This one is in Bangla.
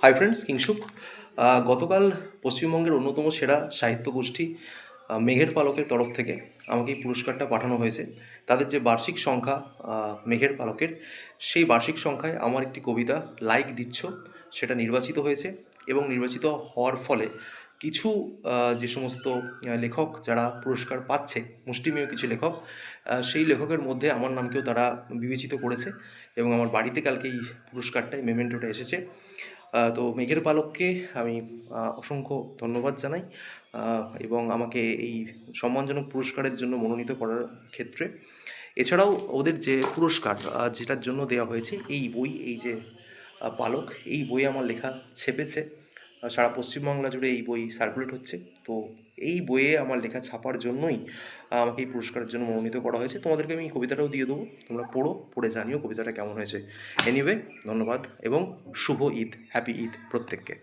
Hi friends, Kingshuk. গতকাল পশ্চিমবঙ্গের অন্যতম সেরা সাহিত্য গোষ্ঠী মেঘের পালকের তরফ থেকে আমাকে এই পুরস্কারটা পাঠানো হয়েছে। তাদের যে বার্ষিক সংখ্যা মেঘের পালকের, সেই বার্ষিক সংখ্যায় আমার একটি কবিতা লাইক দিচ্ছ সেটা নির্বাচিত হয়েছে। এবং নির্বাচিত হওয়ার ফলে কিছু যে সমস্ত লেখক যারা পুরস্কার পাচ্ছে, মুষ্টিমেয় কিছু লেখক, সেই লেখকের মধ্যে আমার নামকেও তারা বিবেচিত করেছে। এবং আমার বাড়িতে কালকে এই পুরস্কারটাই মেমেন্টোটা এসেছে। তো মেঘের পালককে আমি অসংখ্য ধন্যবাদ জানাই, এবং আমাকে এই সম্মানজনক পুরস্কারের জন্য মনোনীত করার ক্ষেত্রে। এছাড়াও ওদের যে পুরস্কার যেটার জন্য দেওয়া হয়েছে, এই বই, এই যে পালক, এই বই আমার লেখা ছেপেছে। সারা পশ্চিমবাংলা জুড়ে এই বই সার্কুলেট হচ্ছে। তো এই বইয়ে আমার লেখা ছাপার জন্যই আমাকে এই পুরস্কারের জন্য মনোনীত করা হয়েছে। তোমাদেরকে আমি এই কবিতাটাও দিয়ে দেবো, তোমরা পড়ো, পড়ে জানিও কবিতাটা কেমন হয়েছে। এনিওয়ে, ধন্যবাদ এবং শুভ ঈদ, হ্যাপি ঈদ প্রত্যেককে।